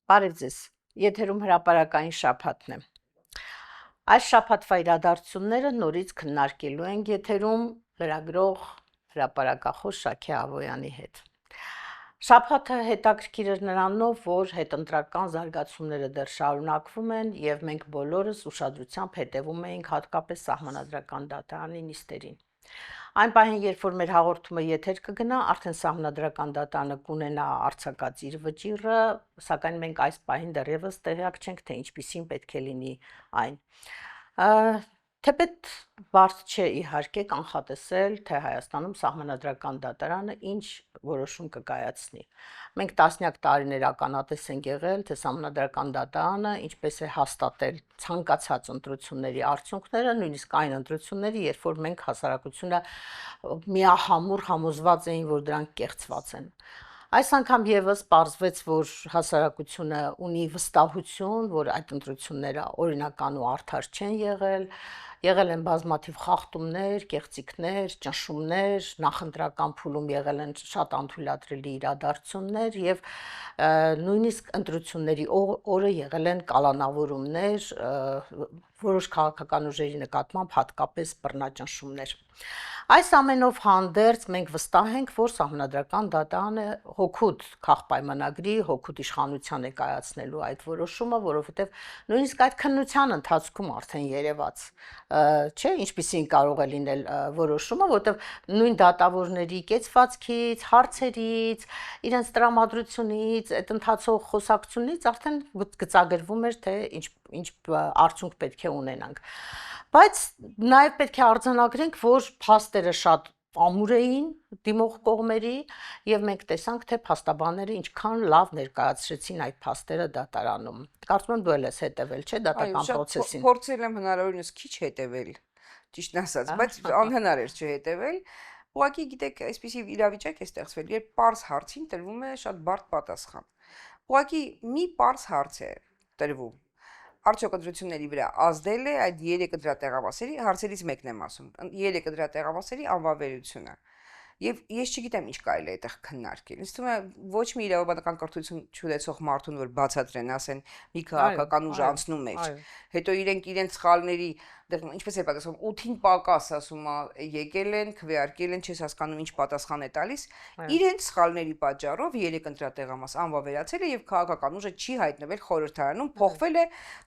Բարև ձեզ, եթերում հրապարակային շաբաթն է։ Այս շաբաթվա իրադարձությունները նորից քննարկելու ենք եթերում լրագրող հրապարակախոս Շաքե Ավոյանի հետ։ Շաբաթը հետաքրքիր էր նրանով, որ հետընտրական զարգացումները դեռ շարունակվում են եւ մենք բոլորս ուշադրությամբ հետևում էինք հատկապես սահմանադրական դատարանի նիստերին։ Այն պահին, երբ որ մեր հաղորդումը եթեր կգնա, արդեն սահմանադրական դատարանը կունենա արձակած իր վճիռը, սակայն մենք այս պահին դեռևս տեղյակ չենք, թե ինչպիսին պետք է լինի այն։ Թեպետ բարդ չէ իհարկե կանխատեսել, թե Հայաստանում սահմանադրական դատարանը ինչ որոշում կկայացնի։ Մենք տասնյակ տարիներ ականատես ենք եղել, թե սահմանադրական դատարանը ինչպես է հաստատել ցանկացած ընտրությունների արդյունքները, նույնիսկ այն ընտրությունների, երբ որ մենք հասարակությունը միահամուռ համոզված էին, որ դրանք կեղծված են։ Այս անգամ եւս պարզվեց, որ հասարակությունը ունի վստահություն, որ այդ ընտրությունները օրինական ու արդար չեն եղել են բազմաթիվ խախտումներ, կեղծիքներ, ճնշումներ, նախընտրական փուլում եղել են շատ անթույլատրելի իրադարձություններ եւ նույնիսկ ընտրությունների օրը եղել են կալանավորումներ, որոշ քաղաքական ուժերի նկատմամբ հատկապես բռնաճնշումներ։ Այս ամենով հանդերձ մենք վստահ ենք, որ սահմանադրական դատարանը հօգուտ քաղբայմանագրի, հօգուտ իշխանության է կայացնելու այդ որոշումը, որովհետև նույնիսկ այդ քննության ընթացքում արդեն երևաց, չէ, ինչպիսին կարող է լինել որոշումը, որովհետև նույն դատավորների կեցվածքից, հարցերից, իրենց տրամադրությունից, այդ ընթացող խոսակցությունից արդեն գծագրվում էր, թե ինչ արդյունք պետք է ունենանք։ Բայց նաև պետք է արձանագրենք, որ փաստերը շատ ամուր էին դիմող կողմերի եւ մենք տեսանք, թե փաստաբանները ինչքան լավ ներկայացրեցին այդ փաստերը դատարանում։ Կարծում եմ դու էլ ես հետևել, չէ՞, դատական process-ին։ Փորձել եմ հնարավորինս քիչ հետևել, ճիշտն ասած, բայց անհնար էր չհետևել։ Ուղղակի գիտեք, այսպիսի իրավիճակ է ստեղծվել, երբ պարզ հարցին տրվում է շատ բարդ պատասխան։ Ուղղակի մի պարզ հարց է տրվում։ Արդյոք ընտրությունների վրա ազդել է այդ 3 ընտրատեղամասերի հարցերից մեկն եմ ասում 3 ընտրատեղամասերի անվավերությունը եւ ես չգիտեմ ինչ կարելի է այդտեղ քննարկել ինձ թվում է ոչ մի իրավաբանական կրթություն չունեցող մարդուն որ բացատրեն ասեն մի քաղաքական ուժ անցնում էր հետո իրենց սխալների ինչպես է պատասխանում 8-ին պակաս ասում եկել են քվեարկել են չես հասկանում ինչ պատասխան է տալիս իրենց սխալների պատճառով 3 ընտրատեղամաս անվավերացել է եւ քաղաքական ուժը չի հայտնվել խորհրդարանում փոխվել է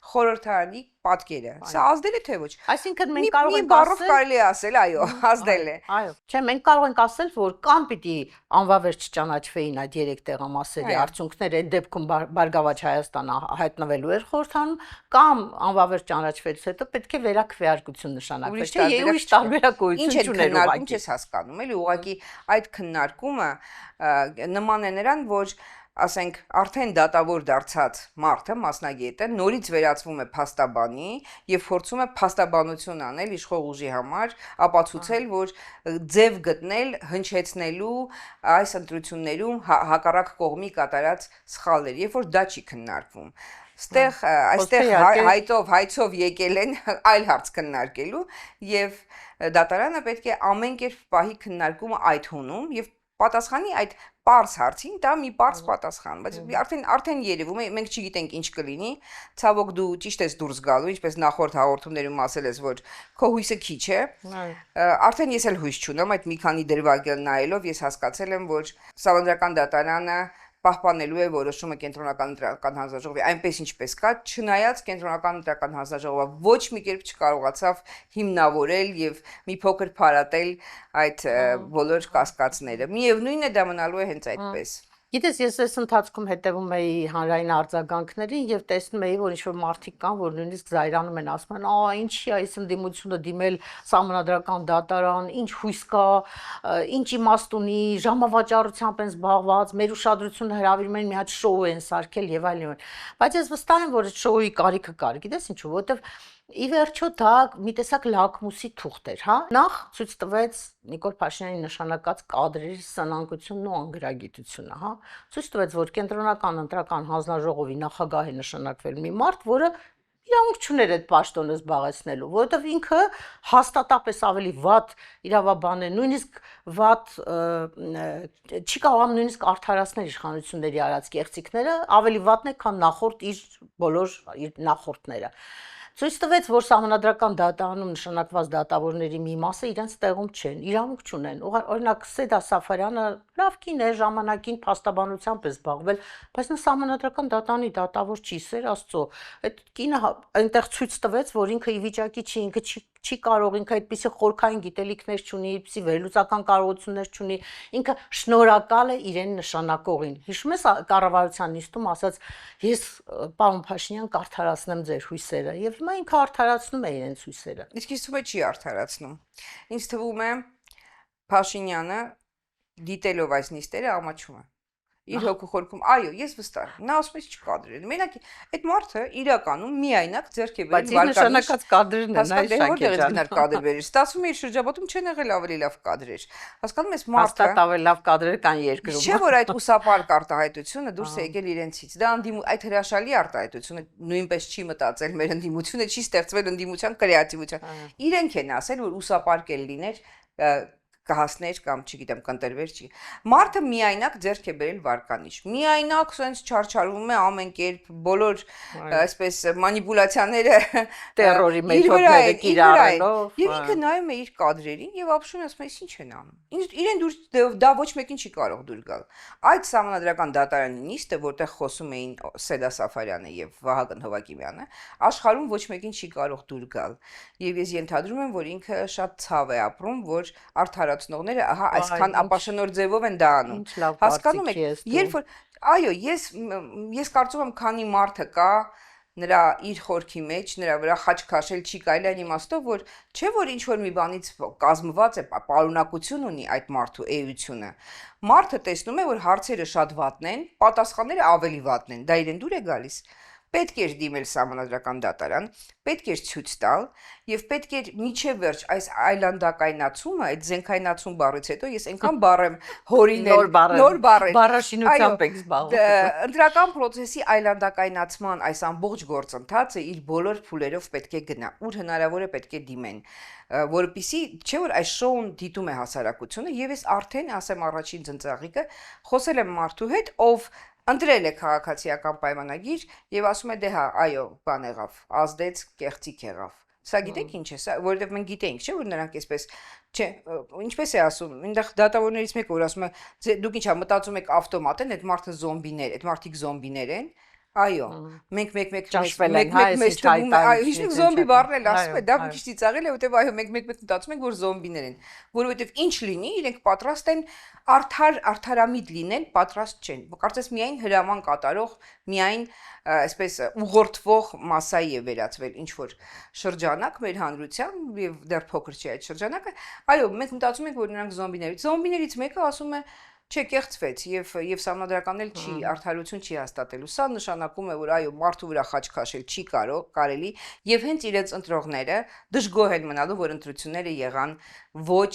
խորհրդարանի պատկերը սա ազդել է թե ոչ այսինքն մենք կարող ենք բառով կարելի է ասել այո ազդել է այո չէ մենք կարող ենք ասել որ կամ պիտի անվավեր չճանաչվեին այդ 3 տեղամասերի արդյունքները այդ դեպքում Բարգավաճ Հայաստանը հայտնվելու էր խորհրդարանում կամ անվավեր ճանաչվելուց հետո պետք է վերաքվեարկություն նշանակվի չէ ուրիշ տարբերակություն չուներ ուղղակի չես հասկանում էլի ուղղակի այդ քննարկումը նման է նրան որ ասենք արդեն դատավոր դարձած մարդը մասնագետը նորից վերածվում է փաստաբանի եւ փորձում է փաստաբանություն անել իշխող ուժի համար ապացուցել որ ձև գտնել հնչեցնելու այս ընտրություններում հակառակ կողմի կատարած սխալներ երբ որ դա չի քննարկվում այստեղ հայցով եկել են այլ հարց քննարկելու եւ դատարանը պետք է ամեն կերպ պահի քննարկումը այդ հոնում եւ պատասխանի այդ պարզ հարցին դա մի պարզ պատասխան բայց արդեն երևում է մենք չգիտենք ինչ կլինի ցավոք դու ճիշտ ես դուրս գալու ինչպես նախորդ հաղորդումներում ասել ես որ քո հույսը քիչ է արդեն ես էլ հույս չունեմ այդ մի քանի դրվագել նայելով ես հասկացել եմ որ սահմանադրական դատարանը պահպանելու է որոշումը կենտրոնական ընտրական հանձնաժողովի այնպես ինչպես կա չնայած կենտրոնական ընտրական հանձնաժողովը ոչ մի կերպ չկարողացավ հիմնավորել եւ մի փոքր փարատել այդ բոլոր կասկածները միևնույն է դա մնալու է հենց այդպես Գիտես, ես այս ընթացքում հետևում էի հանրային արձագանքներին եւ տեսնում էի, որ ինչ-որ մարդիկ կան, որ նույնիսկ զայրանում են, ասում են, ինչի է այս ընդդիմությունը դիմել սահմանադրական դատարան, ինչ հույս կա, ինչ իմաստ ունի, ժամավաճառությամբ են զբաղված, մեր ուշադրությունը հրավիրում են մի հատ շոու են սարքել եւ այլն։ Բայց ես վստահ եմ, որ այդ շոուի կարիքը կար, գիտես ինչու, որովհետեւ ի վերջո դա մի տեսակ լակմուսի թուղթ էր, հա։ Նախ ցույց տվեց Նիկոլ Փաշինյանի նշանակած կադրերի սնանկությունն ու անգրագիտությունը, հա։ Ցույց տվեց, որ կենտրոնական ընտրական հանձնաժողովի նախագահ է նշանակվել մի մարդ, որը իրավունք չուներ այդ պաշտոնը զբաղեցնելու, որովհետև ինքը հաստատապես ավելի վատ իրավաբան է, նույնիսկ վատ չի կարողանում նույնիսկ արդարացնել իշխանությունների արած կեղծիքները, ավելի վատն է, քան նախորդ իր բոլոր իր նախորդները։ Ցույց տվեց, որ Սահմանադրական դատարանում նշանակված դատավորների մի մասը իրենց տեղում չեն, իրավունք չունեն։ Օրինակ Սեդա Սաֆարյանը լավ կին է, ժամանակին փաստաբանությամբ է զբաղվել, բայց նա Սահմանադրական դատարանի դատավոր չի, Սեր Աստծո։ Այդ կինը այնտեղ ցույց տվեց, որ ինքը ի վիճակի չի, ինքը չի կարող, ինքը այդպիսի խորքային գիտելիքներ չունի, այդպիսի վերլուծական կարողություններ չունի, ինքը շնորհակալ է իրեն նշանակողին։ Հիշում ես կառավարության նիստում ասաց, ես պարոն Փաշինյան կարդարացնեմ ձեր հույսերը, եւ հիմա ինքը արդարացնում է իրենց հույսերը։ Իսկ ինձ թվում է չի արդարացնում։ Ինձ թվում է Փաշինյանը դիտելով այս նիստերը ամաչում է։ Իր հոգուխորքում, այո, ես վստահ եմ։ Նա ասում է չկադրել։ Մենակ այդ մարդը իրականում միայնակ ձեռք է բերել վարկանիշ։ Բայց նշանակած կադրերն են, այ որտեղից գնար կադրեր։ Ստացվում է իր շրջապատում չեն եղել ավելի լավ կադրեր։ Հասկանում ես, մարդը հաստատ ավելի լավ կադրեր կան երկրում։ Չէ՞ որ այդ ուսապարկ արտահայտությունը դուրս է եկել իրենցից։ Դա այդ հրաշալի արտահայտությունը նույնպես չի մտածել մեր ընդդիմությունը, չի ստեղծվել ընդդիմության կրեատիվության։ Իրենք են ասել, որ ուսապարկ էլ լիներ կհասներ կամ չգիտեմ կընտրվեր չի։ Մարդը միայնակ ձեռք է բերել վարկանիշ։ Միայնակ սենց չարչարվում է ամեն կերպ բոլոր այսպես մանիպուլյացիաները տերորի մեթոդները կիրառելով։ Եվ ինքը նայում է իր կադրերին եւ ապշում է, ասում է, ինչ են անում։ Իրեն դա ոչ մեկին չի կարող դուր գալ։ Այդ Սահմանադրական դատարանի նիստը, որտեղ խոսում էին Սեդա Սաֆարյանը եւ Վահագն Հովակիմյանը, աշխարհում ոչ մեկին չի կարող դուր գալ։ Եվ ես ենթադրում եմ, որ ինքը շատ ցավ է ապրում, որ արդարացնողները ահա այսքան ապաշնոր ձևով են դա անում։ Հասկանում եք, երբ որ այո, ես կարծում եմ, քանի մարդը կա նրա իր խորքի մեջ, նրա վրա խաչ քաշել չի կարելի այն իմաստով, որ չէ որ ինչ որ մի բանից կազմված է, պարունակություն ունի այդ մարդու էությունը։ Մարդը տեսնում է, որ հարցերը շատ վատն են, պատասխանները ավելի վատն են, դա իրեն դուր է գալիս։ Պետք էր դիմել Սահմանադրական դատարան, պետք էր ցույց տալ եւ պետք էր միջև վերջ այս այլանդակայնացումը, այդ զենքայնացում բառից հետո ես այնքան բառ եմ հորինել, նոր բառեր, բառաշինությամբ եք զբաղվում։ Ընտրական process-ի այլանդակայնացման այս ամբողջ գործընթացը իր բոլոր փուլերով պետք է գնա, ուր հնարավոր է պետք է դիմեն, որպեսզի չէ որ այս շոուն դիտում է հասարակությունը եւ ես արդեն ասեմ առաջին ծնծաղիկը խոսել եմ մարդու հետ, ով ընտրել է քաղաքացիական պայմանագիր եւ ասում է դե հա, այո, բան եղավ, ազդեց, կեղծիք եղավ։ Սա գիտեք ինչ է, սա, որովհետեւ մենք գիտենք, չէ՞ որ նրանք այսպես, չէ, ինչպես է ասում, այնտեղ դատավորներից մեկը որ ասում է, դուք ինչա մտածում եք ավտոմատ են, այդ մարդը զոմբիներ, այդ մարդիկ զոմբիներ են։ Այո, մենք մեկ մեզ թվում է, այո, ինչ զոմբի բառն էլ ասում է, դա մի քիչ ծիծաղել է, որտեվ այո, մենք մտածում ենք, որ զոմբիներ են, որովհետև ինչ լինի, իրենք պատրաստ են արդարամիտ լինեն, պատրաստ չեն։ Կարծես միայն հրաման կատարող, միայն այսպես ուղղորդվող մասայի է վերածվել ինչ որ շրջանակ մեր հանրության եւ դեռ փոքր չի այդ շրջանակը։ Այո, մենք մտածում ենք, որ նրանք զոմբիներից մեկը ասում է Չէ, կեղծվեց եւ Սահմանադրականն էլ չի արդարություն չի հաստատելու։ Սա նշանակում է, որ այո, մարդու վրա խաչ քաշել չի կարելի եւ հենց իրենց ընտրողները դժգոհ են մնալու, որ ընտրությունները եղան ոչ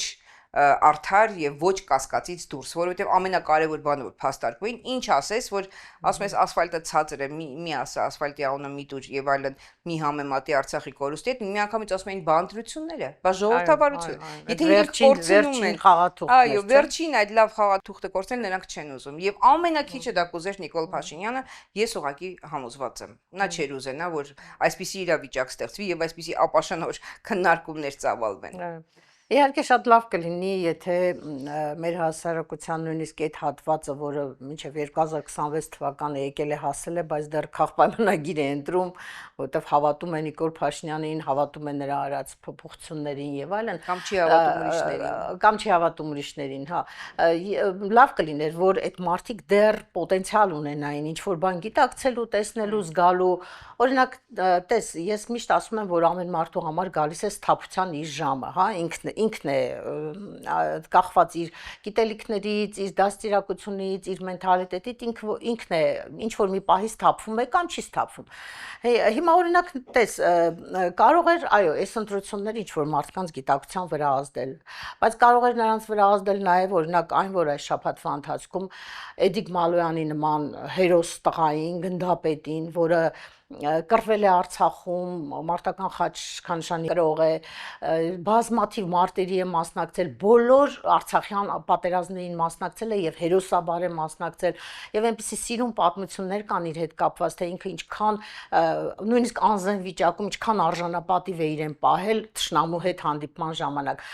արդար եւ ոչ կասկածից դուրս, որովհետեւ ամենակարևոր բանը որ փաստարկվին, ինչ ասես, որ ասում ես ասֆալտը ցածր է, մի ասա ասֆալտի անունը մի տուր եւ այլն, մի համեմատի Արցախի կորուստի հետ, մի անգամից ասում էին բա ընտրությունները, բա ժողովրդավարություն։ Եթե իրենք կորցնում են խաղաթուղթը, այո, վերջին այդ լավ խաղաթուղթը կորցնել նրանք չեն ուզում։ Եվ ամենակիչը դա կուզեր Նիկոլ Փաշինյանը, ես ուղղակի համոզված եմ։ Նա չէր ուզենա, որ այսպիսի իրավիճակ ստեղծվի եւ այսպիսի ապաշնոր քննարկումներ ծավալվեն։ Իհարկե շատ լավ կլինի, եթե մեր հասարակության նույնիսկ այդ հատվածը, որը մինչև 2026 թվականը եկել է հասել է, բայց դեռ քաղաքապայմանագիր է ընտրում, որովհետև հավատում է Նիկոլ Փաշինյանին, հավատում է նրա արած փոփոխություններին եւ այլն, կամ չի հավատում ուրիշներին, հա։ Լավ կլիներ, որ այդ մարդիկ դեռ պոտենցիալ ունենային ինչ-որ բան գիտակցելու, տեսնելու, զգալու։ Օրինակ, տես, ես միշտ ասում եմ, որ ամեն մարդու համար գալիս է սթափության իր ժամը, հա, ինքն է կախված իր գիտելիքներից, իր դաստիարակությունից, իր մենթալիտետից, ինքն է ինչ որ մի պահի սթափվում է կամ չի սթափվում։ Հիմա օրինակ, տես, կարող էր, այո, այս ընտրությունները ինչ որ մարդկանց գիտակցության վրա ազդել, բայց կարող էր նրանց վրա ազդել նաև օրինակ այն, որ այս շաբաթվա ընթացքում Էդիկ Մալոյանի նման հերոս տղային, գնդապետին, որը կռվել է Արցախում, մարտական խաչքանշանի կրող է, բազմաթիվ մարտերի է մասնակցել, բոլոր արցախյան պատերազմներին մասնակցել է եւ հերոսաբար է մասնակցել եւ այնպեսի սիրուն պատմություններ կան իր հետ կապված, թե ինքը ինչքան նույնիսկ անզեն վիճակում ինչքան արժանապատիվ է իրեն պահել թշնամու հետ հանդիպման ժամանակ։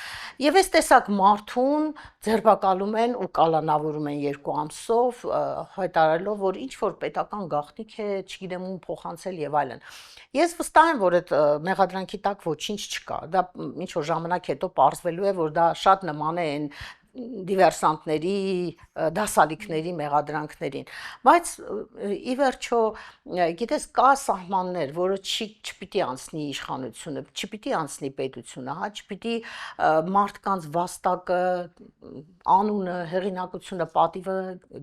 Եվ այս տեսակ մարդուն ձերբակալում են ու կալանավորում են 2 ամսով, հայտարարելով, որ ինչ որ պետական գաղտնիք է, չգիտեմ ում փոխանցել եւ այլն։ Ես վստահ եմ, որ այդ մեղադրանքի տակ ոչինչ չկա։ Դա ինչ որ ժամանակ հետո պարզվելու է, որ դա շատ նման է այն դիվերսանտների, դասալիքների մեղադրանքներին, բայց ի վերջո, գիտես, կա սահմաններ, որը չպիտի անցնի իշխանությունը, չպիտի անցնի պետությունը, հա, չպիտի մարդկանց վաստակը, անունը, հեղինակությունը, պատիվը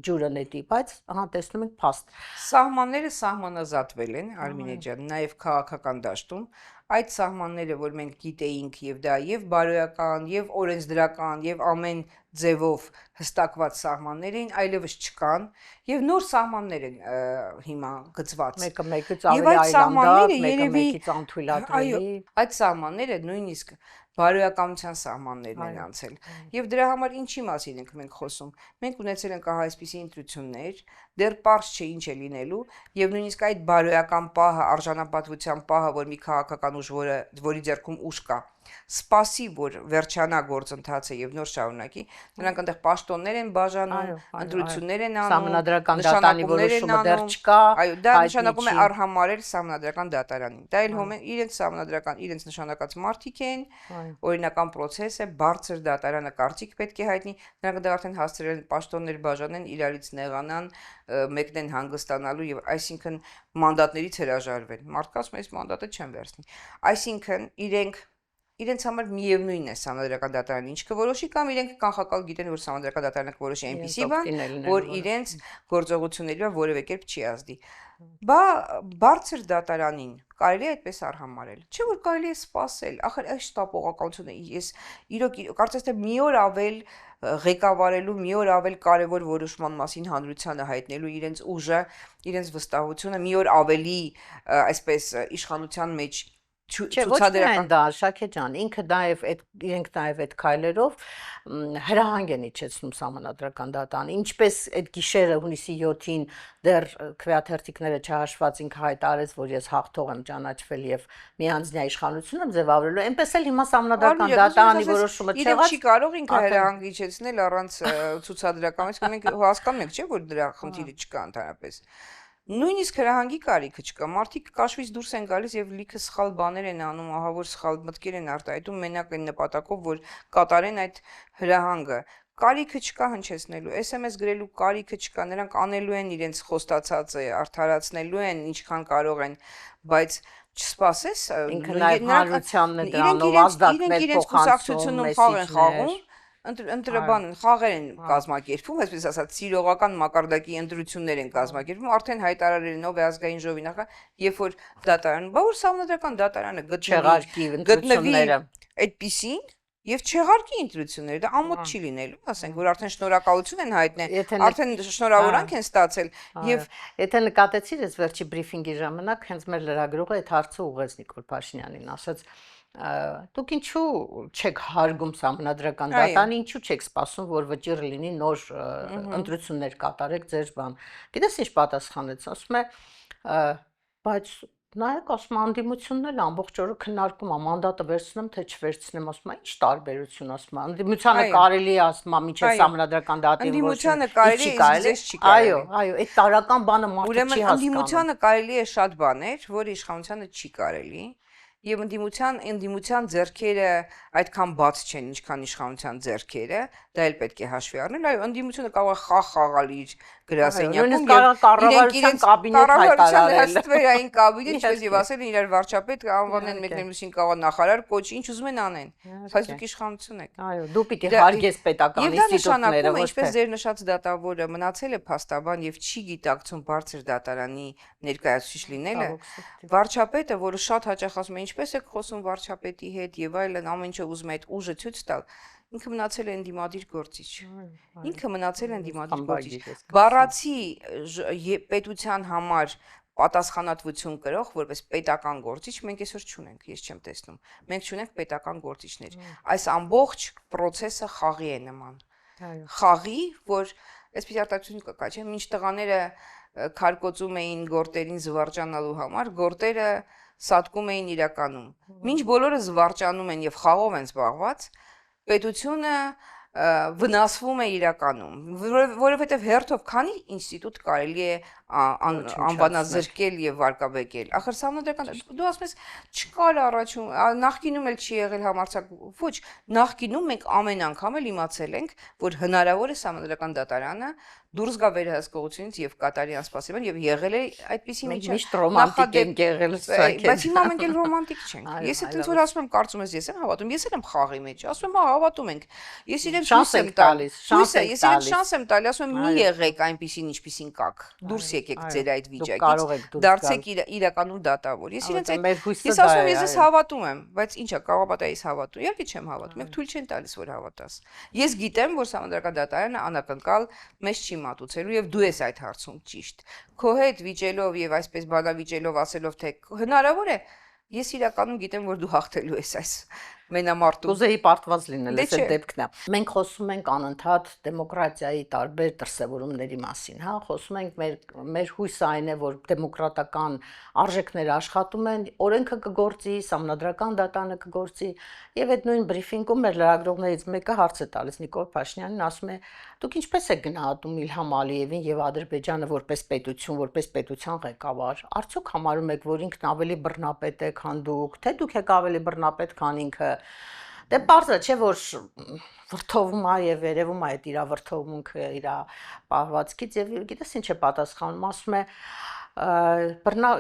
ջուրը նետի, բայց ահա տեսնում ենք փաստ։ Սահմանները սահմանազատվել են, Արմինե ջան, նաև քաղաքական դաշտում այդ սահմանները, որ մենք գիտեինք եւ դա եւ բարոյական, եւ օրենսդրական, եւ ամեն ձևով հստակված սահմաններ էին, այլևս չկան եւ նոր սահմաններ են հիմա գծված։ Մեկը մեկից ավելի այլանդակ, մեկը մեկից անթույլատրելի։ Այդ սահմանները նույնիսկ բարոյականության սահմաններն են անցել։ Եվ դրա համար ինչի մասին ենք մենք խոսում։ Մենք ունեցել ենք ահա այսպիսի ընտրություններ, դեռ պարզ չէ ինչ է լինելու, եւ նույնիսկ այդ բարոյական պահը, արժանապատվության պահը, որ մի քաղաքական ուժ, որի ձեռքում ուժ կա, սպասի, որ վերջանա գործընթացը եւ նոր շարունակի, նրանք այնտեղ պաշտոններ են բաժանում, ընտրություններ են անում, Սահմանադրական դատարանի որոշումը դեռ չկա, այո, դա նշանակում է արհամարել Սահմանադրական դատարանին։ Դա էլ իրենց սահմանադրական, իրենց նշանակած մարդիկ են, օրինական process է, բարձր դատարանը կարծիք պետք է հայտնի, նրանք դա արդեն հասցրել են պաշտոններ բաժանեն, իրարից նեղանան, մեկն են հանգստանալու եւ այսինքն մանդատներից հրաժարվեն։ Մարդկանց մեծ մանդատը չեն վերցնի։ Այսինքն իրենց համար միևնույն է Սահմանադրական դատարանը ինչ կորոշի կամ իրենք կանխակալ գիտեն, որ Սահմանադրական դատարանը կորոշի այնպիսի բան, որ իրենց գործողությունների որևէ կերպ չի ազդի։ Բարձր դատարանին կարելի է այդպես արհամարել։ Չէ՞ որ կարելի է սպասել։ Ախր այս տապողականությունը ես իրոք կարծես թե մի օր ավել ղեկավարելու, մի օր ավել կարևոր որոշման մասին հանրությանը հայտնելու իրենց ուժը, իրենց վստահությունը, մի օր ավելի այսպես իշխանության մեջ Չէ, ոչ միայն դա, Շաքե ջան, ինքը նաև իրենք նաև այդ քայլերով հրահանգ են իջեցնում Սահմանադրական դատարանը, ինչպես այդ գիշերը հունիսի 7-ին դեռ քվեաթերթիկները չհաշված ինքը հայտարարեց, որ ես հաղթող եմ ճանաչվել եւ միանձնյա իշխանություն եմ ձևավորելու, այնպես էլ հիմա Սահմանադրական դատարանի որոշումը չեղած չի կարող ինքը հրահանգ իջեցնել առանց ցուցադրական, իսկ մենք հասկանում ենք, չէ՞, որ դրա խնդիրը չկա ընդհանրապես։ Նույնիսկ հրահանգի կարիքը չկա, մարդիկ կաշվից դուրս են գալիս եւ լիքը սխալ բաներ են անում, ահա որ սխալ մտքեր են արտահայտում մենակ այն նպատակով, որ կատարեն այդ հրահանգը։ Կարիքը չկա հնչեցնելու, SMS գրելու կարիքը չկա, նրանք անելու են իրենց խոստացածը, արդարացնելու են ինչքան կարող են, բայց չսպասես, ինքը նաև հանրությանն է դրանով ազդակներ փոխանցում, խաղում ընտրաբան խաղեր են կազմակերպվում, այսպես ասած, սիրողական մակարդակի ընտրություններ են կազմակերպվում, արդեն հայտարարել են ով է ազգային ժողովի նախ, երբ որ դատարանը, բա որ Սահմանադրական դատարանը գտնվի այդպիսին եւ չեղարկի ընտրությունները, դա ամոթ չի լինելու, ասենք, որ արդեն շնորհակալություն են հայտնել, արդեն շնորհավորանք են ստացել եւ եթե նկատեցիր այս վերջի բրիֆինգի ժամանակ հենց մեր լրագրողը այդ հարցը ուղղեց Նիկոլ Փաշինյանին, ասաց դուք ինչու չեք հարգում Սահմանադրական դատարանը, ինչու չեք սպասում, որ վճիռ լինի նոր ընտրություններ կատարեք ձեր բան։ Գիտես ինչ պատասխանեց, ասում է, բայց նայեք, ասում անդիմությունն էլ ամբողջ օրը քննարկում է, մանդատը վերցնեմ թե չվերցնեմ, ասում է, ինչ տարբերություն, ասում է, անդիմությանը կարելի է, ասում է, մինչև Սահմանադրական դատարանի անդիմությանը կարելի է, ձեզ չի կարելի։ Այո, այդ տարական բանը մարդը չի հասկանում։ Անդիմությանը կարելի է շատ բաներ, որ իշխանությանը չի կարելի։ Եվ ընդդիմության ձեռքերը այդքան բաց չեն, ինչքան իշխանության ձեռքերը, դա էլ պետք է հաշվի առնել, այո, ընդդիմությունը կարող է խաղալ իր գրասենյակում կառավարության կաբինետ հայտարարել, ստվերային կաբինետ, ինչպես եւ ասել են իրար վարչապետ, անվանեն մեկն էլ ուսին կարող նախարար, կոչ, ինչ ուզում են անեն, բայց դուք իշխանություն եք։ Այո, դու պիտի հարգես պետական ինստիտուտները, ոչ թե։ Ինչպես ձեր նշած դատավորը մնացել է փաստաբան եւ չի գիտակցում բարձր դատարանի ներկայացուցիչ լինելը, վարչապետը, որը շատ հաճախ ասում է ինչպես եք խոսում վարչապետի հետ եւ այլն, ամեն ինչ ուզում է այդ ուժը ցույց տալ, ինքը մնացել է ընդդիմադիր գործիչ։ Ինքը մնացել է ընդդիմադիր գործիչ։ Բառացի պետության համար պատասխանատվություն կրող որպես պետական գործիչ մենք այսօր չունենք, ես չեմ տեսնում։ Մենք չունենք պետական գործիչներ։ Այս ամբողջ process-ը խաղի է նման։ Խաղի, որ այսպես արտադրություն կկա, չէ՞, մինչ տղաները քարկոծում էին գործերին զվարճանալու համար, գործերը սատկում էին իրականում։ Մինչ բոլորը զվարճանում են եւ խաղով են զբաղված, պետությունը վնասվում է իրականում, որովհետև հերթով քանի ինստիտուտ կարելի է անվանազրկել եւ վարկաբեկել։ Ախր սահմանադրական դու ասում ես չկար առաջում, նախկինում էլ չի եղել համարձակ, ոչ, նախկինում մենք ամեն անգամ էլ իմացել ենք, որ հնարավոր է սահմանադրական դատարանը դուրս գա վերահսկողությունից եւ կատարի անսպասելիորեն եւ եղել է այդպիսի միջը միշտ ռոմանտիկ են եղել սակայն բայց հիմա մենք էլ ռոմանտիկ չենք ես այդպես որ ասում եմ կարծում ես ես եմ հավատում ես եմ խաղի մեջ ասում եմ հա հավատում ենք ես իրենց շանս եմ տալիս ես իրենց շանս եմ տալիս ասում եմ մի եղեք այնպիսին ինչպիսին կաք դուրս եկեք ձեր այդ վիճակից դարձեք իրականում դատավոր ես իրենց ես ասում եմ ես հավատում եմ բայց ինչա կարող պատահի ես հավատում իհարկե չեմ հավատում եք թույլ չեն տալիս որ հավատաս ես գիտեմ որ սահմանադրական դատարանը անակնկալ մեզ չի մատուցելու եւ դու ես այդ հարցում ճիշտ քո հետ վիճելով եւ այսպես բանավիճելով ասելով թե հնարավոր է ես իրականում գիտեմ որ դու հաղթելու ես այս մենամարտում ուզեի պարտված լինել այս դեպքն է մենք խոսում ենք անընդհատ դեմոկրատիայի տարբեր դրսևորումների մասին հա խոսում ենք մեր հույսը այն է որ դեմոկրատական արժեքները աշխատում են օրենքը կգործի սահմանադրական դատարանը կգործի եւ այդ նույն բրիֆինգում մեր լրագրողներից մեկը հարց է տալիս Նիկոլ Փաշինյանին ասում է դուք ինչպես եք գնահատում Իլհամ Ալիևին եւ Ադրբեջանը որպես պետություն որպես պետության ղեկավար արդյոք համարում եք որ ինքն ավելի բռնապետ է քան դուք թե դուք եք ավելի բռնապետ քան ինքը դե բարձր չէ որ վրթովում է եւ երևում է այդ իր վրթովմունքը իր պահվածքից եւ գիտես ինչ է պատասխանում ասում է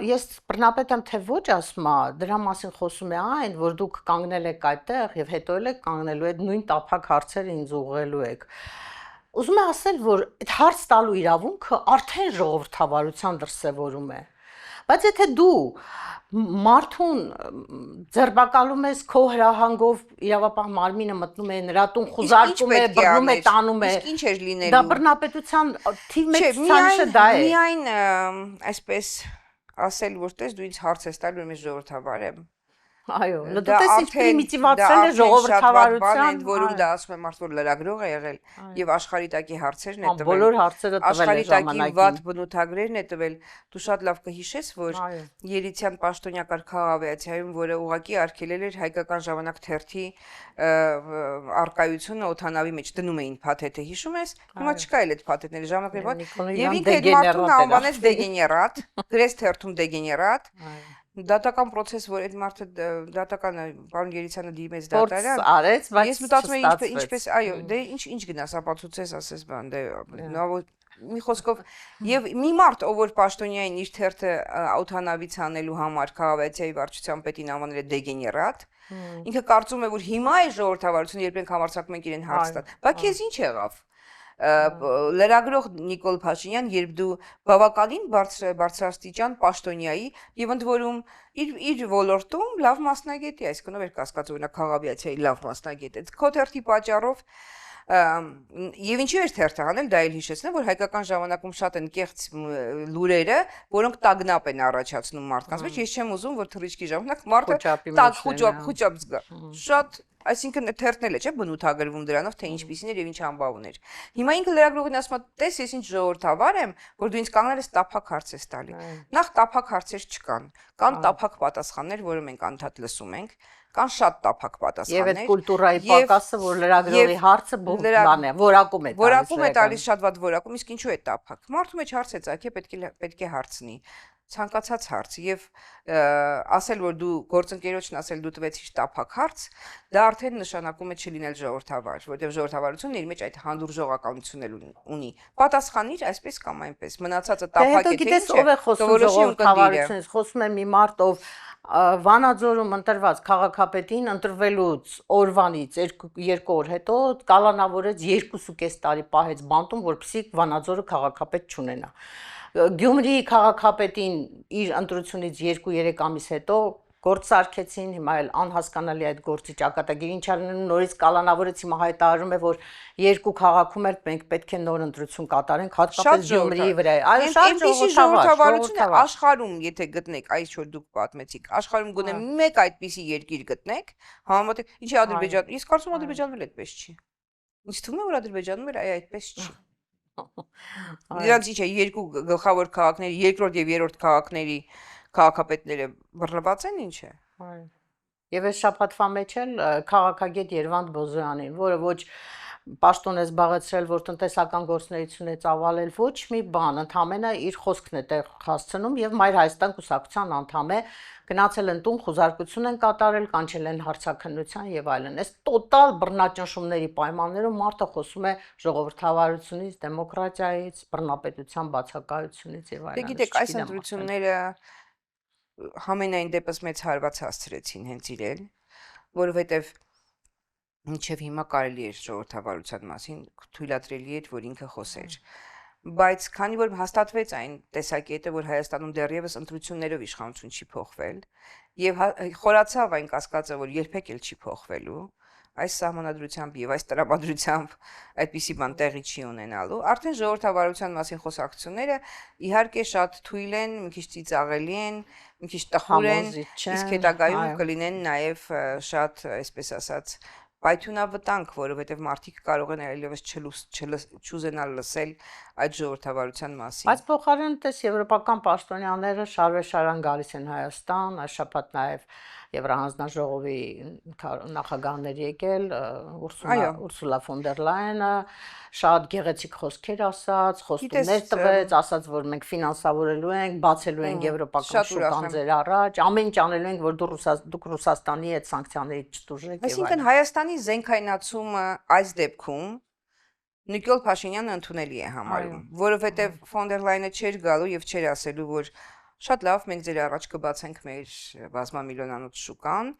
ես բռնապետ եմ թե ոչ ասում է դրա մասին խոսում է այն որ դուք կանգնել եք այդտեղ եւ հետո էլ եք կանգնելու այդ նույն տափակ հարցերը ինձ ուղղելու եք ուզում եմ ասել որ այդ հարց տալու իրավունքը արդեն ժողովրդավարության դրսևորում է բայց եթե դու մարդուն ձերբակալում ես քո հրահանգով իրավապահ մարմինը մտնում է նրա տուն խուզարկում է բռնում է տանում է իսկ ինչ էր լինելու դա բռնապետության թիվ 1 ցուցանիշը դա է միայն այսպես ասել որ տես դու ինձ հարց ես տալու ես ժողովրդավար եմ այո դու տես ինչ պրիմիտիվացել է ժողովրդավարության որում դա ասում է մարդ որ լրագրող է եղել եւ աշխարհի տակի հարցերն է տվել բոլոր հարցերը տվել է ժամանակին վատ բնութագրերն է տվել դու շատ լավ կհիշես որ Երիցյան պաշտոնյակար քաղաքավիացիայում որը ուղակի արգելել էր հայկական ժամանակ թերթի արկայությունը օթանավի մեջ դնում էին փաթեթը հիշում ես հիմա չկա էլ այդ փաթեթները ժամանակներ եւ ինքը այդ մարդուն անվանեց դեգեներատ գրեց թերթում դեգեներատ դատական process որ այդ մարդը դատականը պարոն Երիցյանը դիմեց դատարան արեց բայց ես մտածում եմ ինչպես այո դե ինչ գնաս ապացուցես ասես բան դե մի խոսքով եւ մի մարդ ով որ պաշտոնյային իր թերթը օթանավից անելու համար քաղաքացիայի վարչության պետին անվանել է դեգեներատ ինքը կարծում է որ հիմա է ժողովրդավարությունը երբ ենք համարձակում ենք իրեն հարց տալ բայց քեզ ինչ եղավ լրագրող Նիկոլ Փաշինյան, երբ դու բավականին բարձրաստիճան պաշտոնյայի եւ ընդ որում իր ոլորտում լավ մասնագետ է, այսինքն ով էր կասկածում օրինակ քաղաքավիացիայի լավ մասնագետ է։ Քո թերթի պատճառով եւ ինչու էր թերթը անել, դա էլ հիշեցնեմ, որ հայկական ժամանակում շատ են կեղծ լուրերը, որոնք տագնապ են առաջացնում մարդկանց մեջ։ Ես չեմ ուզում, որ թռիչքի ժամանակ մարդը տագ խոճապ զգա։ Շատ այսինքն թերթն էլ է, չէ՞, բնութագրվում դրանով, թե ինչպիսին էր եւ ինչ ամբավ ուներ։ Հիմա ինքը լրագրողին ասում է, տես ես ինչ ժողովրդավար եմ, որ դու ինձ կանգնել ես տափակ հարց ես տալի։ Նախ տափակ հարցեր չկան, կան տափակ պատասխաններ, որը մենք անդադ լսում ենք, կան շատ տափակ պատասխաններ։ Եվ այդ կուլտուրայի պակասը, որ լրագրողի հարցը բան է, որակում է տալիս շատ վատ որակում, իսկ ինչու է տափակ։ Մարդու մեջ հարց է ծագի, պետք է հարցնի։ Ցանկացած հարց եւ ասել որ դու գործընկերոջն ասել դու տվեցիր տափակ հարց դա արդեն նշանակում է չլինել ժողովրդավար որովհետեւ ժողովրդավարությունը իր մեջ այդ հանդուրժողականությունն ունի պատասխանիր այսպես կամ այնպես մնացածը տափակ է թե գիտես ով է խոսում ժողովրդավարությունից խոսում է մի մարդ ով Վանաձորում ընտրված քաղաքապետին ընտրվելուց օրվանից 2 օր հետո կալանավորեց 2.5 տարի պահեց բանտում որպեսզի Վանաձորը քաղաքապետ չունենա Գյումրիի քաղաքապետին իր ընտրությունից 2-3 ամիս հետո գործ սարքեցին, հիմա էլ անհասկանալի այդ գործի ճակատագիր ինչ ալնում նորից կալանավորեց հիմա հայտարարում է որ երկու քաղաքում էլ մենք պետք է նոր ընտրություն կատարենք հատկապես Գյումրիի վրա այո շատ ժողովրդավարություն է աշխարհում եթե գտնեք այս որ դուք պատմեցիք աշխարհում գոնե մեկ այդպիսի երկիր գտնեք համեմատեք ինչի Ադրբեջան իսկ կարծում Ադրբեջանում էլ այդպես չի ինձ թվում է որ Ադրբեջանում էլ այդպես չի Նրանց ինչ է երկու գլխավոր քաղաքների երկրորդ եւ երրորդ քաղաքների քաղաքապետները բռնված են ինչ է Եվ այս շաբաթվա մեջ էլ քաղաքագետ Երվանդ Բոզոյանին, որը ոչ պաշտոն է զբաղեցրել, որ տնտեսական գործունեություն է ծավալել, ոչ մի բան, ընդհանրապես իր խոսքն է տեղ հասցնում եւ Մայր Հայաստան կուսակցության անդամ է, գնացել են տուն, խոզարկություն են կատարել, կանչել են հարցաքննության եւ այլն։ Այս տոտալ բռնաճնշումների պայմաններում մարդը խոսում է ժողովրդավարությունից, դեմոկրատիայից, բռնապետության բացակայությունից եւ այլն։ Դե գիտեք, այս ընտրությունները համենայն դեպս մեծ հարված հասցրեցին հենց իրեն, որովհետև մինչև հիմա կարելի էր ժողովրդավարության մասին թույլատրելի էր, որ ինքը խոսեր։ Բայց քանի որ հաստատվեց այն տեսակետը, որ Հայաստանում դեռևս ընտրություններով իշխանություն չի փոխվել, եւ խորացավ այն կասկածը, որ երբեք էլ չի փոխվելու, այս սահմանադրությամբ եւ այս տրամադրությամբ այդպիսի բան տեղի չի ունենալու, արդեն ժողովրդավարության մասին խոսակցությունները իհարկե շատ թույլ են, մի քիչ ծիծաղելի են, մի քիչ տխուր են, իսկ հետագայում կլինեն նաեւ շատ, այսպես ասած, պայթյունավտանգ, որովհետեւ մարդիկ կարող են այլևս չուզենալ լսել այդ ժողովրդավարության մասին։ Բայց փոխարեն տես եվրոպական պաշտոնյաները շարվեշարան գալիս են Հայաստան, այս շաբաթ նաեւ Եվրահանձնաժողովի նախագահներ եկել Ուրսուլա ֆոն դեր Լայենը շատ գեղեցիկ խոսքեր ասաց, խոստումներ տվեց, ասաց որ մենք ֆինանսավորելու ենք, բացելու ենք եվրոպական շուկան ձեր առաջ, ամեն ինչ անելու ենք որ դուք Ռուսաստանի հետ սանկցիաներից չտուժեք եւ այլն։ Այսինքն Հայաստանի զենքայնացումը այս դեպքում Նիկոլ Փաշինյանը ընդունելի է համարում, որովհետեւ ֆոն դեր Լայենը չէր գալու եւ չէր ասելու որ Շատ լավ, մենք ձեր առաջ կբացենք մեր բազմամիլիոնանոց շուկան,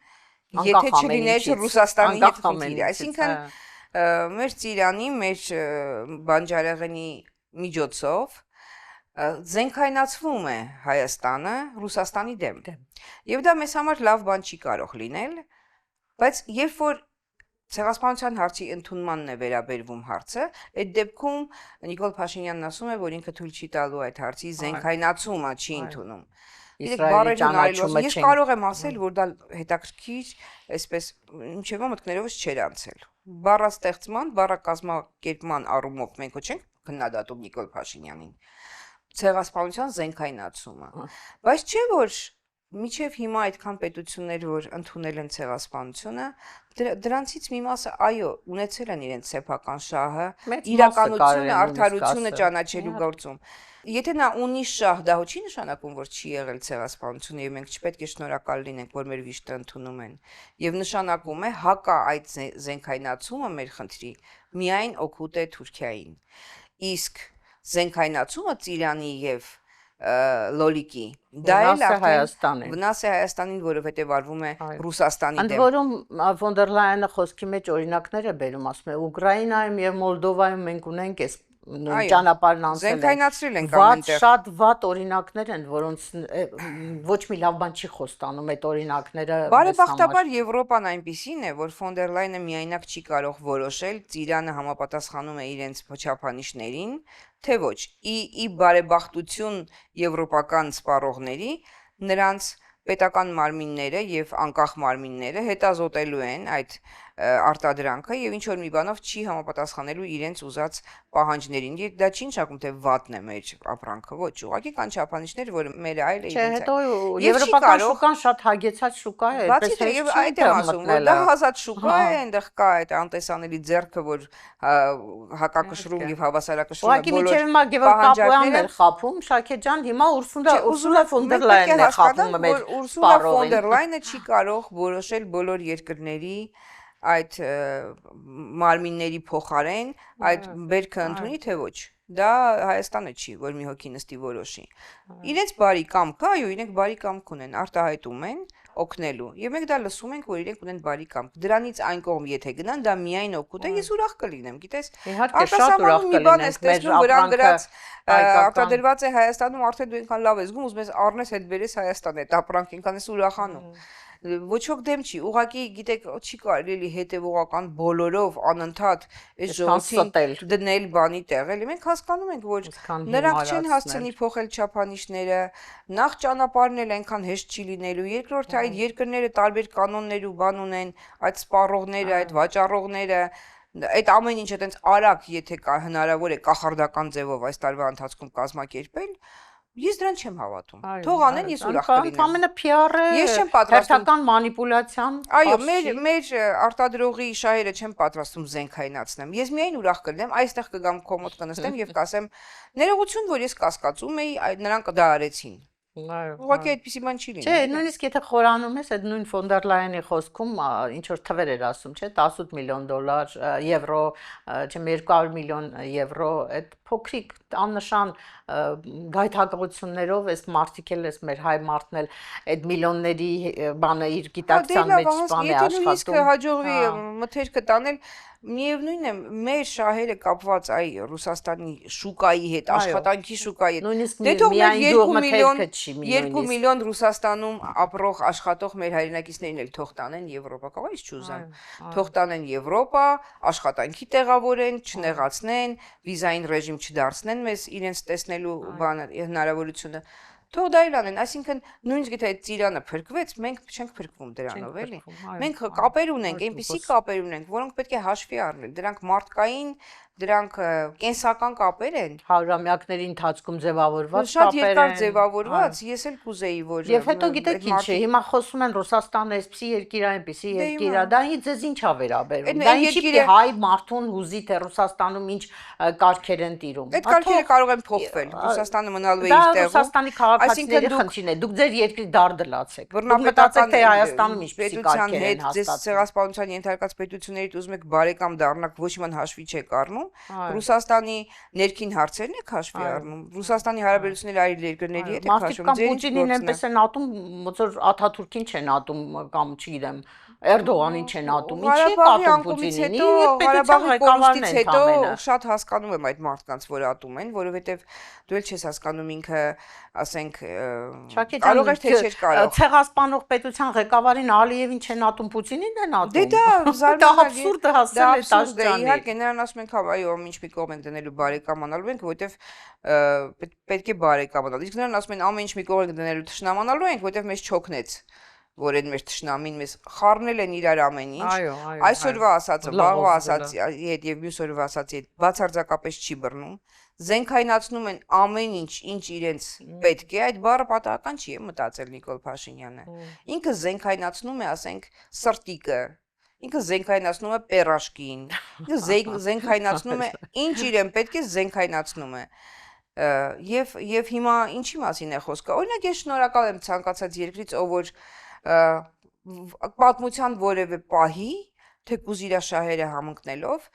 եթե չլիներ Ռուսաստանի հետ խնդիրը, այսինքն մեր Ծիրանի, մեր բանջարեղենի միջոցով զենքայնացվում է Հայաստանը Ռուսաստանի դեմ։ Եվ դա մեզ համար լավ բան չի կարող լինել, բայց երբ որ Ցեղասպանության հարցի ընդունմանն է վերաբերվում հարցը, այդ դեպքում Նիկոլ Փաշինյանն ասում է, որ ինքը թույլ չի տալու այդ հարցի զենքայնացումը չի ընդունում։ Գիտեք, բարերն այլոց, ես կարող եմ ասել, որ դա հետաքրքիր, այսպես ինչեւ մտքներովս չէր անցել։ Բառաստեղծման, բառակազմակերպման առումով մենք ոչ չենք քննադատում Նիկոլ Փաշինյանին։ Ցեղասպանության զենքայնացումը։ Բայց չէ որ Միջև հիմա այդքան պետություններ, որ ընդունել են ցեղասպանությունը, դրանցից մի մասը, այո, ունեցել են իրենց սեփական շահը, իրականությունը, արդարությունը ճանաչելու գործում։ Եթե նա ունի շահ, դա չի նշանակում, որ չի եղել ցեղասպանություն եւ մենք չպետք է շնորհակալ լինենք, որ մեր վիշտը ընդունում են։ Եվ նշանակում է հակա այդ զենքայնացումը մեր խնդրի միայն օգուտ է Թուրքիային։ Իսկ զենքայնացումը Ծիրանի եւ Լոլիկի դա էլ արդեն վնաս է Հայաստանին, որովհետև արվում է Ռուսաստանի դեմ։ Ընդ որում ֆոն դեր Լայենը խոսքի մեջ օրինակներ է բերում, ասում է Ուկրաինայում եւ Մոլդովայում մենք ունենք այս ճանապարհն անցել են։ Զենքայնացրել ենք ամենտեղ։ Շատ վատ օրինակներ են, որոնց ոչ մի լավ բան չի խոստանում այդ օրինակները։ Բարեբախտաբար Եվրոպան այնպիսին է, որ ֆոն դեր Լայենը միայնակ չի կարող որոշել, Ծիրանը համապատասխանում է իրենց չափանիշներին, թե ոչ։ Ի բարեբախտություն եվրոպական սպառողների նրանց պետական մարմինները եւ անկախ մարմինները հետազոտելու են այդ արտադրանքը եւ ինչ որ մի բանով չի համապատասխանելու իրենց ուզած պահանջներին։ Դա չի նշանակում թե վատն է մեր ապրանքը, ոչ, ուղղակի կան չափանիշներ, որ մեր այլ է իրենց։ Չէ, հետո եվրոպական շուկան շատ հագեցած շուկա է, այդպես է եւ այդ եմ ասում, որ դա հազատ շուկա է, այնտեղ կա այդ անտեսանելի ձեռքը, որ հակակշռում եւ հավասարակշռում է բոլոր պահանջարկները խափում, Շաքե ջան, հիմա Ուրսուլա ֆոն դեր Լայենն է խափում մեր Ուրսուլա ֆոն դեր Լայենը չի կարող որոշել բոլոր երկրների այդ մարմինների փոխարեն այդ բերքը ընդունի թե ոչ դա Հայաստանը չի որ մի հոգի նստի որոշի իրենց բարի կամք այո իրենք բարի կամք ունեն արտահայտում են օգնելու եւ մենք դա լսում ենք որ իրենք ունեն բարի կամք դրանից այն կողմ եթե գնան դա միայն օգուտ է ես ուրախ կլինեմ գիտես իհարկե շատ ուրախ կլինենք մեր վրան գրած արտադրված է Հայաստանում, արդեն դու ինքան լավ ես զգում, ուզում ես առնես հետ բերես Հայաստան, այդ ապրանք ինքան ես ուրախանում։ Ոչ ոք դեմ չի, ուղղակի գիտեք, չի կարելի հետևողական բոլորով անընդհատ այս ժողովրդին դնել բանի տեղ, էլի մենք հասկանում ենք, որ նրանք չեն հասցնի փոխել չափանիշները, նախ ճանապարհն էլ այնքան հեշտ չի լինելու, երկրորդ այդ երկրները տարբեր կանոններ ու բան ունեն, այդ սպառողները, այդ վաճառողները, այդ ամեն ինչը տենց արագ, եթե հնարավոր է կախարդական ձևով այս տարվա ընթացքում կազմակերպել, ես դրան չեմ հավատում։ Թող անեն, ես ուրախ կլինեմ։ Ամենը PR-ը, ես չեմ պատրաստում հերթական մանիպուլյացիան։ Այո, մեր արտադրողի շահերը չեմ պատրաստում զենքայնացնեմ։ Ես միայն ուրախ կլինեմ, այստեղ կգամ քո մոտ կնստեմ եւ կասեմ ներողություն, որ ես կասկածում էի, նրանք դա արեցին։ Ուղղակի այդպիսի բան չի լինի։ Չէ, նույնիսկ եթե խորանում ես, այդ նույն ֆոն դեր Լայենի խոսքում ինչ որ թվեր էր ասում, չէ, 18 միլիոն դոլար, եվրո, չեմ 200 միլիոն եվրո, այդ փոքրիկ աննշան գայթակղություններով այս մարտիկ էլ էս մեր հայ մարդն էլ այդ միլիոնների բանը իր գիտակցության մեջ բան է աշխատում։ Եթե նույնիսկ հաջողվի մթերքը տանել, միևնույն է, մեր շահերը կապված այ Ռուսաստանի շուկայի հետ, աշխատանքի շուկայի հետ։ Դե թող մեր 2 միլիոն Ռուսաստանում ապրող աշխատող մեր հայրենակիցներին էլ թող տանեն Եվրոպա, կարող ես չուզեմ։ Թող տանեն Եվրոպա, աշխատանքի տեղավորեն, չնեղացնեն, վիզային ռեժիմ չդարձնեն մեզ իրենց տեսնելու բանը հնարավորությունը։ Թող դա էլ անեն, այսինքն նույնիսկ եթե այդ ծիրանը փրկվեց, մենք չենք փրկվում դրանով, էլի։ Մենք կապեր ունենք, այնպիսի կապեր ունենք, որոնք պետք է հաշվի առնել։ Դրանք մարդկային, դրանք կենսական կապեր են։ Հարյուրամյակների ընթացքում ձևավորված շատ երկար ձևավորված, ես էլ կուզեի, որ Եվ հետո գիտեք ինչ է, հիմա խոսում են Ռուսաստանը էսպիսի երկիր է, այնպիսի երկիր է, դա ինձ ինչ է վերաբերում։ Դա ինչի՞ պիտի հայ մարդուն հուզի թե Ռուսաստանում ինչ կարգեր են տիրում։ Այդ կարգերը կարող են փոխվել։ Ռուսաստանը մնալու է իր տեղում։ Դա Ռուսաստանի քաղաքացիների խնդիրն է։ Դուք ձեր երկրի դարդը լացեք։ Դուք մտածեք թե Հայաստանում ինչպիսի կարգեր են հաստատվում։ Ցեղասպանության ենթարկած պետություններից ուզում եք բարեկամ դառնաք, ոչ իման հաշվի չեք առնում։ Ռուսաստանի ներքին հարցերն եք հաշվի առնում։ Ռուսաստանի հարաբերությունները այլ երկրների հետ եք հաշվում։ Մարդիկ կամ Պուտինին այնպես են ատում, ոնց որ Աթաթուրքին չեն ատում կամ չգիտեմ Էրդողանին չեն ատում։ Ինչի՞ կատում Պուտինին։ Ղարաբաղի կորուստից հետո շատ հասկանում եմ այդ մարդկանց, որ ատում են, որովհետև դու էլ չես հասկանում ինքը, ասենք, կարող էր թե չէր կարող։ Ցեղասպանող պետության ղեկավարին Ալիևին չեն ատում, Պուտինին են ատում։ Դե դա զարմանալի է, հասել է տաշճանի։ Իհարկե նրան ասում ենք, այո, ինչ մի կողմ են դնելու բարեկամանալու ենք, որովհետև պետք է բարեկամանալ։ Իսկ նրան ասում են ամեն ինչ մի կողմ ենք դնելու թշնամանալու ենք, որովհետև մեզ չօգնեց, որ այն մեր թշնամին մեզ խառնել են իրար ամեն ինչ։ Այսօրվա ասածը, վաղվա ասածի հետ եւ մյուս օրվա ասածի հետ բացարձակապես չի բռնում։ Զենքայնացնում են ամեն ինչ, ինչ իրենց պետք է, այդ բառը պատահական չի, մտածել Նիկոլ Փաշինյանը։ Ինքը զենքայնացնում է, ասենք, սրտիկը, ինքը զենքայնացնում է պերաշկին, ինքը զենքայնացնում է, ինչ իրեն պետք է զենքայնացնում է։ Եվ հիմա ինչի մասին է խոսքը։ Օրինակ ես շնորհակալ եմ ցանկացած երկրից, ով որ պատմության որևէ պահի, թեկուզ իր շահերը համընկնելով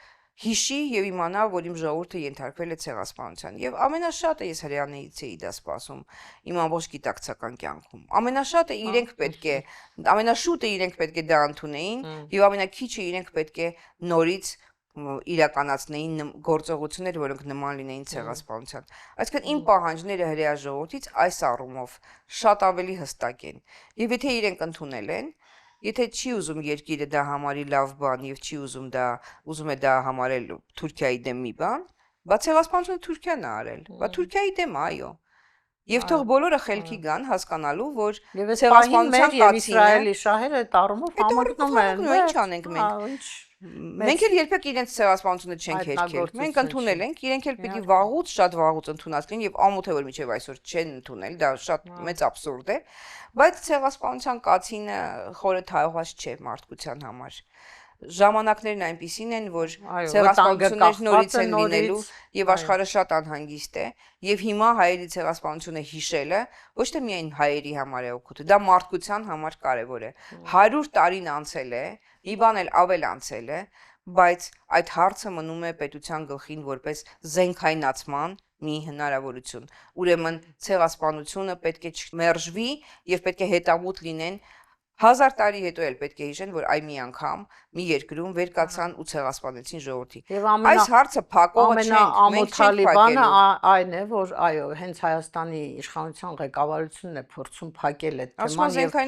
հիշի եւ իմանա, որ իմ ժողովուրդը ենթարկվել է ցեղասպանության։ Եւ ամենաշատը ես հрьяաներից էի դա սպասում իմ ամբողջ գիտակցական կյանքում։ Ամենաշատը իրենք պետք է, ամենաշուտը իրենք պետք է դա ընդունեին եւ ամենակիչը իրենք պետք է նորից իրականացնեին գործողություններ, որոնք նման լինեին ցեղասպանության։ Այսինքն իմ պահանջները հրեա ժողովրդից այս առումով շատ ավելի հստակ են։ Եվ եթե իրենք ընդունել են, եթե չի ուզում երկիրը դա համարի լավ բան եւ չի ուզում է դա համարել Թուրքիայի դեմ մի բան, բա ցեղասպանությունը Թուրքիան է արել։ Բա Թուրքիայի դեմ, այո։ Եվ թող բոլորը խելքի գան հասկանալու, որ ցեղասպանության եւ Իսրայելի շահերը այդ առումով համընկնում են։ Ինչ անենք մենք։ Մենք էլ երբեք իրենց ցեղասպանությունը չենք հերքել։ Մենք ընդունել ենք, իրենք էլ պիտի վաղուց, շատ վաղուց ընդունած լինեն եւ ամոթ է որ միջև այսօր չեն ընդունել, դա շատ մեծ աբսուրդ է, բայց ցեղասպանության կացինը խորը թաղված չէ մարդկության համար։ Ժամանակներն այնպիսին են, որ ցեղասպանություններ նորից են լինելու եւ աշխարհը շատ անհանգիստ է եւ հիմա հայերի ցեղասպանությունը հիշելը ոչ թե միայն հայերի համար է օգուտ, դա մարդկության համար կարեւոր է։ 100 տարին անցել է, մի բան էլ ավել անցել է, բայց այդ հարցը մնում է պետության գլխին որպես զենքայնացման մի հնարավորություն։ Ուրեմն ցեղասպանությունը պետք է չմերժվի եւ պետք է հետամուտ լինեն 1000 տարի հետո էլ պետք է հիշեն, որ այ մի անգամ մի երկրում վեր կացան ու ցեղասպանեցին ժողովրդի։ Այս հարցը փակողը չենք բանը այն է, որ այո, հենց Հայաստանի իշխանության ղեկավարությունն է փորձում փակել այդ թեման եւ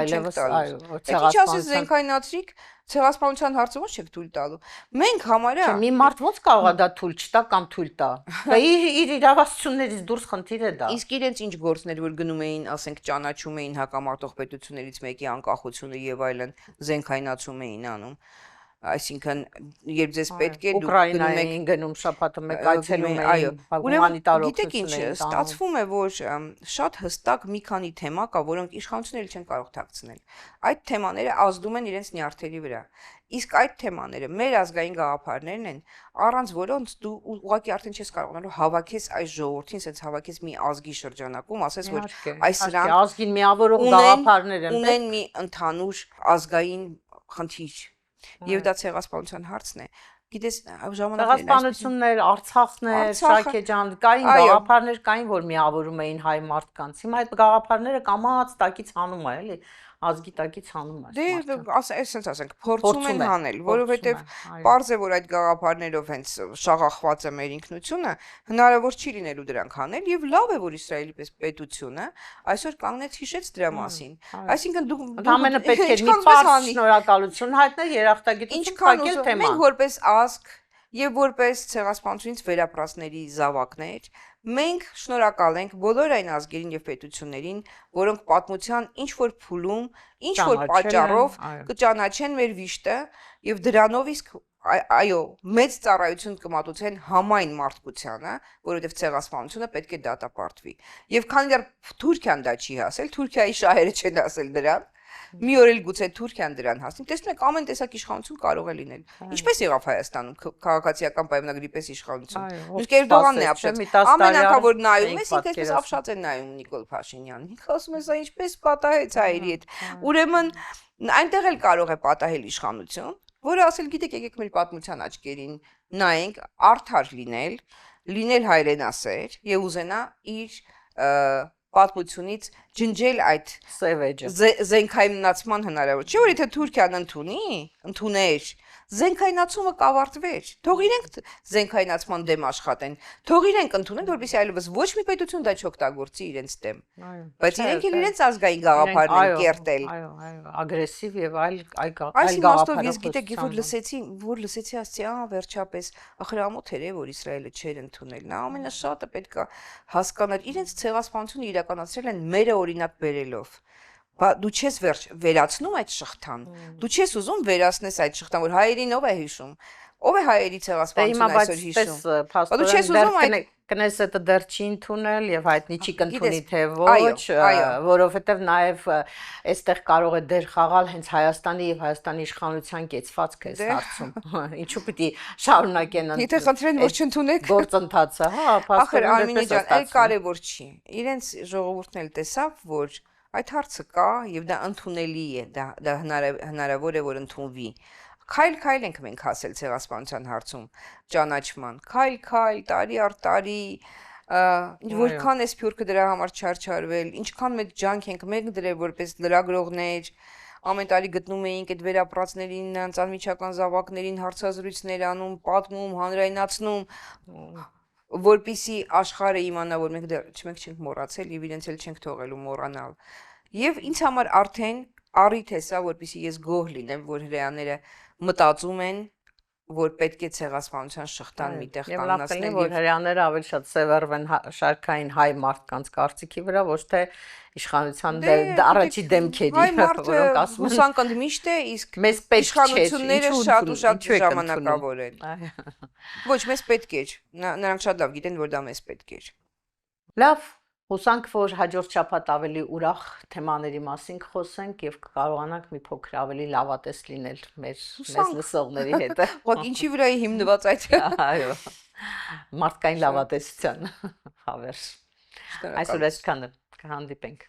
այլևս այո, ինչ ասես զենքայնացրիք, ցեղասպանության հարցը ոչ չեք թույլ տալու։ Մենք համարյա մի մարդ ոնց կարող է դա թույլ չտա կամ թույլ տա։ Դա իր իրավասություններից դուրս խնդիր է դա։ Իսկ իրենց ինչ գործներ որ գնում էին, ասենք ճանաչում էին հակամարտող պետություններից մեկի անկախությունը եւ այլն, զենքայնացում էին անում։ Այսինքն երբ ձեզ պետք է դուք գնում եք գնում շաբաթը մեկ այցելում էին հումանիտար օգնություն, ստացվում է որ շատ հստակ մի քանի թեմա կա, որոնք իշխանությունները չեն կարող թաքցնել։ Այդ թեմաները ազդում են իրենց նյարդերի վրա։ Իսկ այդ թեմաները մեր ազգային գաղափարներն են, առանց որոնց դու ուղղակի արդեն չես կարողանալու հավաքես այս ժողովրդին, ասես հավաքես մի ազգի շրջանակում, ասես որ այս սրանք ազգին միավորող գաղափարներ են, ունեն մի ընդհանուր ազգային խնդիր։ Եվ դա ցեղասպանության հարցն է։ Գիտես, ժամանակներն ցեղասպանություններ, Արցախներ, Շաքե ջան, կային գաղափարներ կային, որ միավորում էին հայ մարդկանց։ Հիմա այդ գաղափարները կամած տակից հանում է, էլի, ազգի տակից հանում է։ Դե, այսպես ասենք, փորձում են հանել, որովհետև պարզ է, որ այդ գաղափարներով հենց շաղախված է մեր ինքնությունը, հնարավոր չի լինելու դրանք հանել եւ լավ է, որ Իսրայելի պես պետությունը այսօր կանգնեց հիշեց դրա մասին։ Այսինքն դու ամենը պետք է մի պարզ շնորհակալություն հայտնել երախտագիտություն փակել թեման։ Մենք որպես ազգ եւ որպես ցեղասպանությունից վերապրածների զավակներ մենք շնորհակալ ենք բոլոր այն ազգերին եւ պետություններին, որոնք պատմության ինչ որ փուլում, ինչ որ պատճառով կճանաչեն մեր վիշտը եւ դրանով իսկ այո, մեծ ծառայություն կմատուցեն համայն մարդկությանը, որովհետեւ ցեղասպանությունը պետք է դատապարտվի։ Եվ քանի դեռ Թուրքիան դա չի հասել, Թուրքիայի շահերը չեն ասել դրան, մի օր էլ գուցե Թուրքիան դրան հասնի։ Տեսնում եք, ամեն տեսակ իշխանություն կարող է լինել։ Ինչպես եղավ Հայաստանում քաղաքացիական պայմանագրի պես իշխանություն։ Իսկ Էրդողանն է ապշած։ Ամեն անգամ որ նայում ես, ինքը այսպես ապշած է նայում Նիկոլ Փաշինյանին։ Ինքը ասում է, սա ինչպես պատահեց հայերի հետ։ Ուրեմն այնտեղ էլ կարող է պատահել իշխանություն, որը ասել, գիտեք, եկեք մեր պատմության աչքերին նայենք, արդար լինել հայրենասեր եւ ուզենա իր պատմությունից ջնջել այդ սևեջը զենքայնացման հնարավոր չէ որ եթե Թուրքիան ընդուներ զենքայնացումը կավարտվեր թող իրենք զենքայնացման դեմ աշխատեն թող իրենք ընդունեն որպեսզի այլևս ոչ մի պետություն դա չօգտագործի իրենց դեմ բայց իրենք էլ իրենց ազգային գաղափարն են կերտել այո ագրեսիվ եւ այլ գաղափարով ես գիտեք որ լսեցի ասեցի վերջապես ախր ամոթ էր որ Իսրայելը չէր ընդունել նա ամենաշատը պետքա հասկանալ իրենց ցեղասպանությունը իրականացրել են մերը օրինակ բերելով դու չես վերացնում այդ շղթան դու չես ուզում վերացնես այդ շղթան որ հայերին ով է հիշում ով է հայերի ցեղասպանությունը այսօր հիշում դու չես ուզում այդ Կնեսետը դեռ չի ընդունել եւ հայտնի չի կընդունի թե ոչ, որովհետեւ նաեւ այստեղ կարող է դեր խաղալ հենց Հայաստանի եւ Հայաստանի իշխանության կեցվածքը այս հարցում։ Ինչու պիտի շարունակեն ընդունել։ Եթե խնդրեն որ չընդունեք գործընթացը, հա, փաստորեն Արմինե ջան, այլ կարևոր չի։ Իրենց ժողովուրդն էլ տեսավ, որ այդ հարցը կա եւ դա ընդունելի է, դա հնարավոր է որ ընդունվի։ Քայլ ենք մենք հասել ցեղասպանության հարցում ճանաչման քայլ տարի առ տարի որքան է սփյուռքը դրա համար չարչարվել ինչքան մեծ ջանք ենք մենք դրել որպես լրագրողներ ամեն տարի գտնում էինք այդ վերապրածներին անմիջական զավակներին հարցազրույցներ անում պատմում հանրայնացնում որպիսի աշխարհը իմանա որ մենք չենք մոռացել եւ իրենց էլ չենք թողելու մոռանալ եւ ինձ համար արդեն առիթ է սա որպիսի ես գոհ լինեմ որ հրեաները մտածում են որ պետք է ցեղասպանության շղթան միտեղ կանգնացնել եւ որ հрьяաները ավելի շատ սևեռվեն շարքային հայ մարդկանց կարծիքի վրա ոչ թե իշխանության առաջի դեմքերի որոնք ասում են հուսանք ընդմիշտ է իսկ մեզ պետք իշխանությունները շատ ու շատ ժամանակավոր են ոչ մեզ պետք էր նրանք շատ լավ գիտեն որ դա մեզ պետք էր լավ Հուսանք, որ հաջորդ շաբաթ ավելի ուրախ թեմաների մասին կխոսենք եւ կկարողանանք մի փոքր ավելի լավատես լինել մեր լսողների հետ։ Ուղղակի ինչի վրա է հիմնված այդ։ Այո։ Մարդկային լավատեսության հավերժ։ Այսօր այսքանը կհանդիպենք։